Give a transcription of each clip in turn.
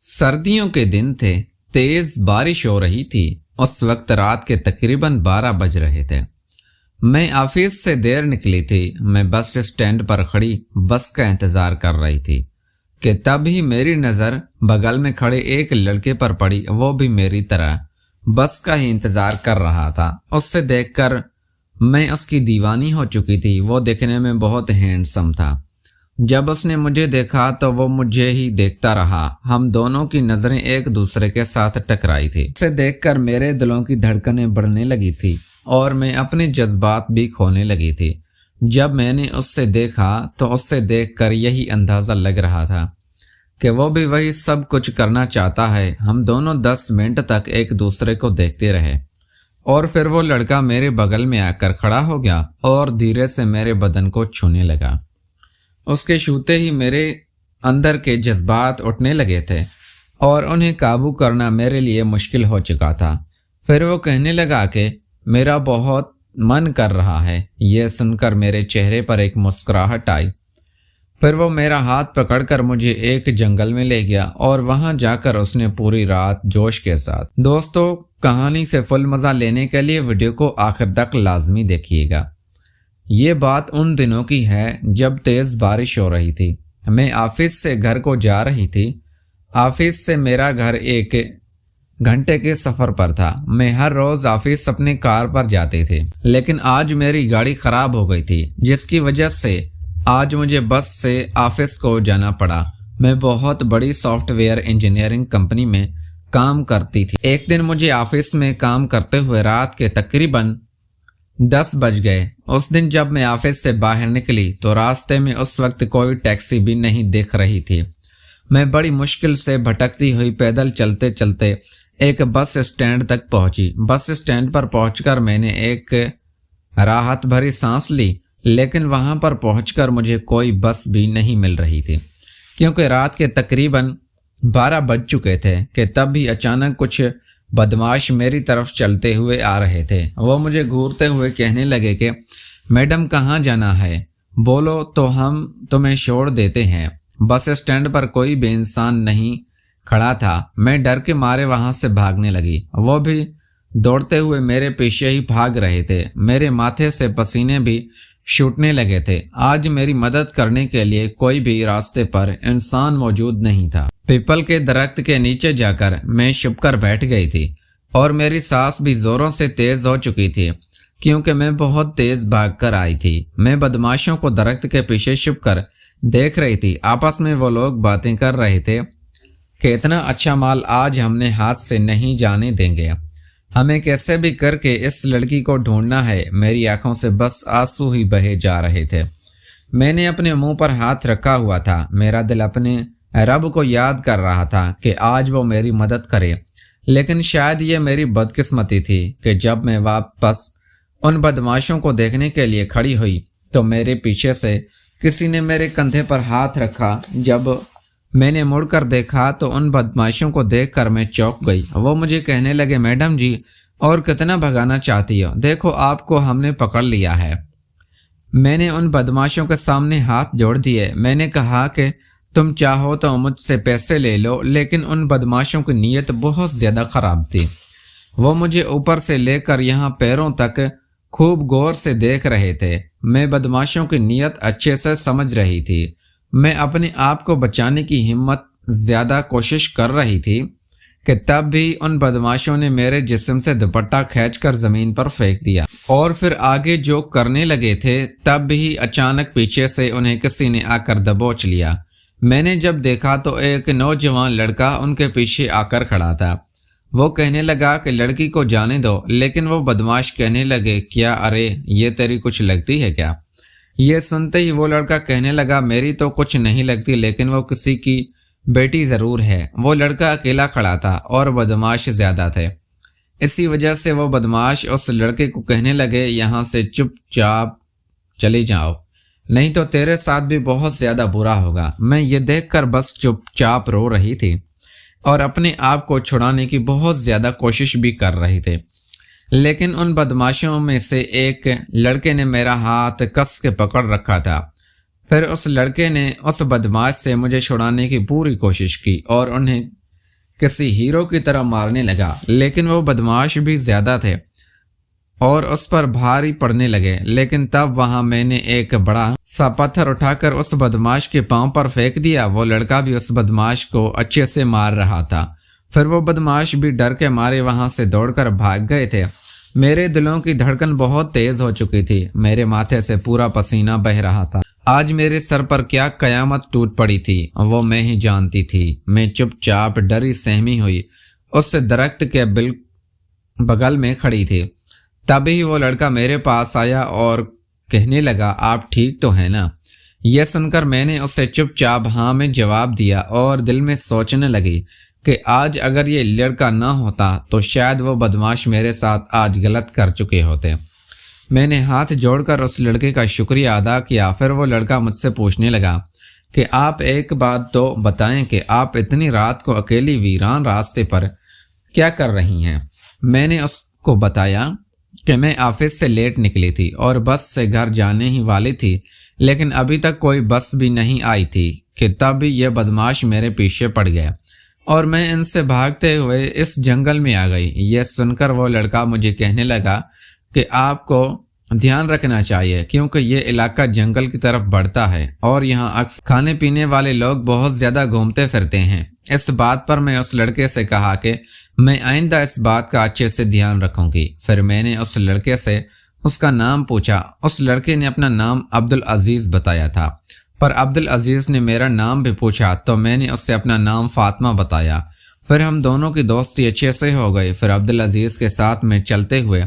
सर्दियों के दिन थे। तेज बारिश हो रही थी। उस वक्त रात के तकरीबन 12 बज रहे थे। मैं ऑफिस से देर निकली थी। मैं बस स्टैंड पर खड़ी बस का इंतज़ार कर रही थी कि तभी मेरी नज़र बगल में खड़े एक लड़के पर पड़ी। वो भी मेरी तरह बस का ही इंतज़ार कर रहा था। उससे देखकर मैं उसकी दीवानी हो चुकी थी। वो देखने में बहुत हैंडसम था। जब उसने मुझे देखा तो वो मुझे ही देखता रहा। हम दोनों की नज़रें एक दूसरे के साथ टकराई थी। उसे देखकर मेरे दिलों की धड़कनें बढ़ने लगी थी और मैं अपने जज्बात भी खोने लगी थी। जब मैंने उससे देखा तो उससे देखकर यही अंदाज़ा लग रहा था कि वो भी वही सब कुछ करना चाहता है। हम दोनों 10 मिनट तक एक दूसरे को देखते रहे और फिर वो लड़का मेरे बगल में आकर खड़ा हो गया और धीरे से मेरे बदन को छूने लगा। उसके छूते ही मेरे अंदर के जज्बात उठने लगे थे और उन्हें काबू करना मेरे लिए मुश्किल हो चुका था। फिर वो कहने लगा कि मेरा बहुत मन कर रहा है। ये सुनकर मेरे चेहरे पर एक मुस्कुराहट आई। फिर वो मेरा हाथ पकड़कर मुझे एक जंगल में ले गया और वहां जाकर उसने पूरी रात जोश के साथ। दोस्तों, कहानी से फुल मज़ा लेने के लिए वीडियो को आखिर तक लाजमी देखिएगा। ये बात उन दिनों की है जब तेज़ बारिश हो रही थी। मैं ऑफिस से घर को जा रही थी। ऑफिस से मेरा घर 1 घंटे के सफ़र पर था। मैं हर रोज़ ऑफिस अपनी कार पर जाती थी, लेकिन आज मेरी गाड़ी ख़राब हो गई थी, जिसकी वजह से आज मुझे बस से ऑफिस को जाना पड़ा। मैं बहुत बड़ी सॉफ्टवेयर इंजीनियरिंग कंपनी में काम करती थी। एक दिन मुझे ऑफिस में काम करते हुए रात के तकरीबन 10 बज गए। उस दिन जब मैं ऑफिस से बाहर निकली तो रास्ते में उस वक्त कोई टैक्सी भी नहीं दिख रही थी। मैं बड़ी मुश्किल से भटकती हुई पैदल चलते चलते एक बस स्टैंड तक पहुंची। बस स्टैंड पर पहुंचकर मैंने एक राहत भरी सांस ली, लेकिन वहां पर पहुंचकर मुझे कोई बस भी नहीं मिल रही थी, क्योंकि रात के तकरीबन 12 बज चुके थे कि तब भी अचानक कुछ बदमाश मेरी तरफ चलते हुए आ रहे थे। वो मुझे घूरते हुए कहने लगे कि मैडम, कहाँ जाना है, बोलो तो हम तुम्हें छोड़ देते हैं। बस स्टैंड पर कोई भी इंसान नहीं खड़ा था। मैं डर के मारे वहां से भागने लगी। वो भी दौड़ते हुए मेरे पीछे ही भाग रहे थे। मेरे माथे से पसीने भी छूटने लगे थे। आज मेरी मदद करने के लिए कोई भी रास्ते पर इंसान मौजूद नहीं था। पीपल के दरख्त के नीचे जाकर मैं छुपकर बैठ गई थी और मेरी सांस भी जोरों से तेज हो चुकी थी, क्योंकि मैं बहुत तेज भागकर आई थी। मैं बदमाशों को दरख्त के पीछे छुपकर देख रही थी। आपस में वो लोग बातें कर रहे थे कि इतना अच्छा माल आज हमने हाथ से नहीं जाने देंगे। हमें कैसे भी करके इस लड़की को ढूंढना है। मेरी आंखों से बस आंसू ही बहे जा रहे थे। मैंने अपने मुंह पर हाथ रखा हुआ था। मेरा दिल अपने रब को याद कर रहा था कि आज वो मेरी मदद करे, लेकिन शायद ये मेरी बदकिस्मती थी कि जब मैं वापस उन बदमाशों को देखने के लिए खड़ी हुई तो मेरे पीछे से किसी ने मेरे कंधे पर हाथ रखा। जब मैंने मुड़कर देखा तो उन बदमाशों को देखकर मैं चौंक गई। वो मुझे कहने लगे, मैडम जी, और कितना भगाना चाहती हो, देखो आपको हमने पकड़ लिया है। मैंने उन बदमाशों के सामने हाथ जोड़ दिए। मैंने कहा कि तुम चाहो तो मुझसे पैसे ले लो, लेकिन उन बदमाशों की नीयत बहुत ज़्यादा ख़राब थी। वो मुझे ऊपर से लेकर यहाँ पैरों तक खूब गौर से देख रहे थे। मैं बदमाशों की नीयत अच्छे से समझ रही थी। मैं अपने आप को बचाने की हिम्मत ज़्यादा कोशिश कर रही थी कि तब भी उन बदमाशों ने मेरे जिस्म से दुपट्टा खींचकर ज़मीन पर फेंक दिया और फिर आगे जो करने लगे थे, तब भी अचानक पीछे से उन्हें किसी ने आकर दबोच लिया। मैंने जब देखा तो एक नौजवान लड़का उनके पीछे आकर खड़ा था। वो कहने लगा कि लड़की को जाने दो, लेकिन वो बदमाश कहने लगे, क्या, अरे ये तेरी कुछ लगती है क्या? ये सुनते ही वो लड़का कहने लगा, मेरी तो कुछ नहीं लगती, लेकिन वो किसी की बेटी ज़रूर है। वो लड़का अकेला खड़ा था और बदमाश ज़्यादा थे। इसी वजह से वो बदमाश उस लड़के को कहने लगे, यहाँ से चुपचाप चले जाओ, नहीं तो तेरे साथ भी बहुत ज़्यादा बुरा होगा। मैं ये देखकर बस चुपचाप रो रही थी और अपने आप को छुड़ाने की बहुत ज़्यादा कोशिश भी कर रही थी, लेकिन उन बदमाशों में से एक लड़के ने मेरा हाथ कस के पकड़ रखा था। फिर उस लड़के ने उस बदमाश से मुझे छुड़ाने की पूरी कोशिश की और उन्हें किसी हीरो की तरह मारने लगा, लेकिन वो बदमाश भी ज्यादा थे और उस पर भारी पड़ने लगे। लेकिन तब वहां मैंने एक बड़ा सा पत्थर उठाकर उस बदमाश के पांव पर फेंक दिया। वो लड़का भी उस बदमाश को अच्छे से मार रहा था। फिर वो बदमाश भी डर के मारे वहां से दौड़कर भाग गए थे। मेरे दिलों की धड़कन बहुत तेज हो चुकी थी। मेरे माथे से पूरा पसीना बह रहा था। आज मेरे सर पर क्या कयामत टूट पड़ी थी वो मैं ही जानती थी। मैं चुपचाप डरी सहमी हुई उस दरख्त के बगल में खड़ी थी। तभी वो लड़का मेरे पास आया और कहने लगा, आप ठीक तो हैं ना? यह सुनकर मैंने उसे चुपचाप हाँ में जवाब दिया और दिल में सोचने लगी कि आज अगर ये लड़का ना होता तो शायद वो बदमाश मेरे साथ आज गलत कर चुके होते। मैंने हाथ जोड़कर उस लड़के का शुक्रिया अदा किया। फिर वो लड़का मुझसे पूछने लगा कि आप एक बात तो बताएं कि आप इतनी रात को अकेली वीरान रास्ते पर क्या कर रही हैं? मैंने उसको बताया कि मैं ऑफिस से लेट निकली थी और बस से घर जाने ही वाली थी, लेकिन अभी तक कोई बस भी नहीं आई थी कि तब ये बदमाश मेरे पीछे पड़ गया और मैं इनसे भागते हुए इस जंगल में आ गई। यह सुनकर वो लड़का मुझे कहने लगा कि आपको ध्यान रखना चाहिए क्योंकि ये इलाका जंगल की तरफ बढ़ता है और यहाँ अक्सर खाने पीने वाले लोग बहुत ज्यादा घूमते फिरते हैं। इस बात पर मैं उस लड़के से कहा कि मैं आइंदा इस बात का अच्छे से ध्यान रखूंगी। फिर मैंने उस लड़के से उसका नाम पूछा। उस लड़के ने अपना नाम अब्दुल अजीज बताया था, पर अब्दुल अजीज ने मेरा नाम भी पूछा तो मैंने उससे अपना नाम फातिमा बताया। फिर हम दोनों की दोस्ती अच्छे से हो गई। फिर अब्दुल अजीज के साथ मैं चलते हुए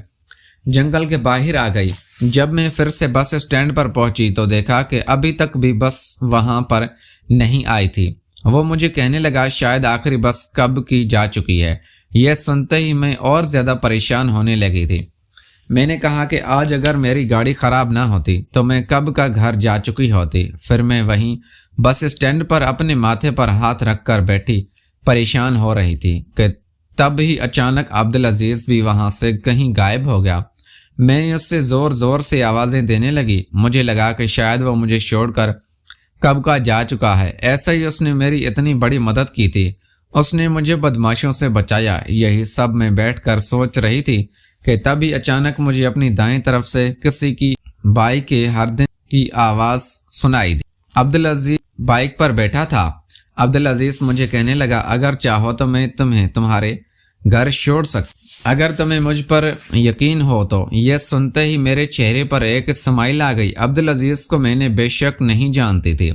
जंगल के बाहर आ गई। जब मैं फिर से बस स्टैंड पर पहुंची तो देखा कि अभी तक भी बस वहां पर नहीं आई थी। वो मुझे कहने लगा शायद आखिरी बस कब की जा चुकी है। यह सुनते ही मैं और ज़्यादा परेशान होने लगी थी। मैंने कहा कि आज अगर मेरी गाड़ी ख़राब ना होती तो मैं कब का घर जा चुकी होती। फिर मैं वहीं बस स्टैंड पर अपने माथे पर हाथ रखकर बैठी परेशान हो रही थी कि तब ही अचानक अब्दुल अजीज़ भी वहाँ से कहीं गायब हो गया। मैं उससे ज़ोर ज़ोर से आवाज़ें देने लगी। मुझे लगा कि शायद वो मुझे छोड़कर कब का जा चुका है। ऐसा ही उसने मेरी इतनी बड़ी मदद की थी। उसने मुझे बदमाशों से बचाया। यही सब मैं बैठकर सोच रही थी कि तभी अचानक मुझे अपनी दाएं तरफ से किसी की बाइक के हरदे की आवाज़ सुनाई दी। अब्दुल अजीज बाइक पर बैठा था। अब्दुल अजीज मुझे कहने लगा, अगर चाहो तो मैं तुम्हें तुम्हारे घर छोड़ सकता, अगर तुम्हें मुझ पर यकीन हो तो। यह सुनते ही मेरे चेहरे पर एक स्माइल आ गई। अब्दुल अजीज को मैंने बेशक नहीं जानती थी,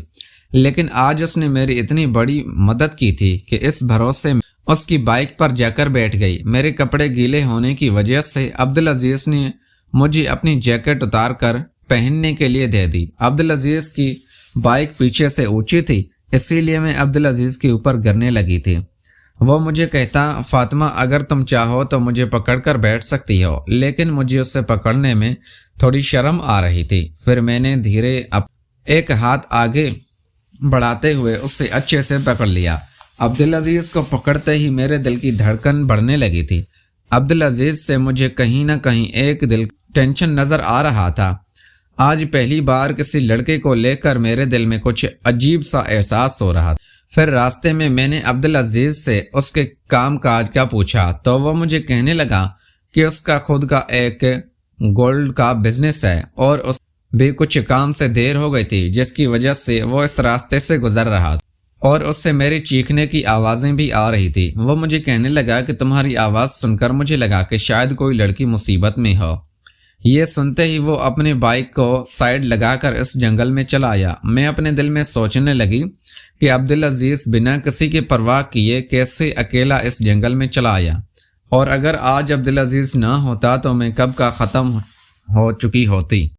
लेकिन आज उसने मेरी इतनी बड़ी मदद की थी कि इस भरोसे में उसकी बाइक पर जाकर बैठ गई। मेरे कपड़े गीले होने की वजह से अब्दुल अजीज ने मुझे अपनी जैकेट उतार कर पहनने के लिए दे दी। अब्दुल अजीज की बाइक पीछे से ऊंची थी, इसीलिए मैं अब्दुल अजीज के ऊपर गिरने लगी थी। वो मुझे कहता, फातिमा अगर तुम चाहो तो मुझे पकड़कर बैठ सकती हो, लेकिन मुझे उससे पकड़ने में थोड़ी शर्म आ रही थी। फिर मैंने धीरे एक हाथ आगे बढ़ाते हुए उससे अच्छे से पकड़ लिया। अब्दुल अजीज को पकड़ते ही मेरे दिल की धड़कन बढ़ने लगी थी। अब्दुल अजीज से मुझे कहीं ना कहीं एक दिल टेंशन नजर आ रहा था। आज पहली बार किसी लड़के को लेकर मेरे दिल में कुछ अजीब सा एहसास हो रहा था। फिर रास्ते में मैंने अब्दुल अजीज से उसके काम काज का पूछा तो वो मुझे कहने लगा कि उसका खुद का एक गोल्ड का बिजनेस है और उस भी कुछ काम से देर हो गई थी, जिसकी वजह से वो इस रास्ते से गुजर रहा था और उससे मेरी चीखने की आवाज़ें भी आ रही थी। वो मुझे कहने लगा कि तुम्हारी आवाज़ सुनकर मुझे लगा कि शायद कोई लड़की मुसीबत में हो। ये सुनते ही वो अपनी बाइक को साइड लगाकर इस जंगल में चला आया। मैं अपने दिल में सोचने लगी कि अब्दुल अजीज बिना किसी की परवाह किए कैसे अकेला इस जंगल में चला आया, और अगर आज अब्दुल अजीज ना होता तो मैं कब का ख़त्म हो चुकी होती।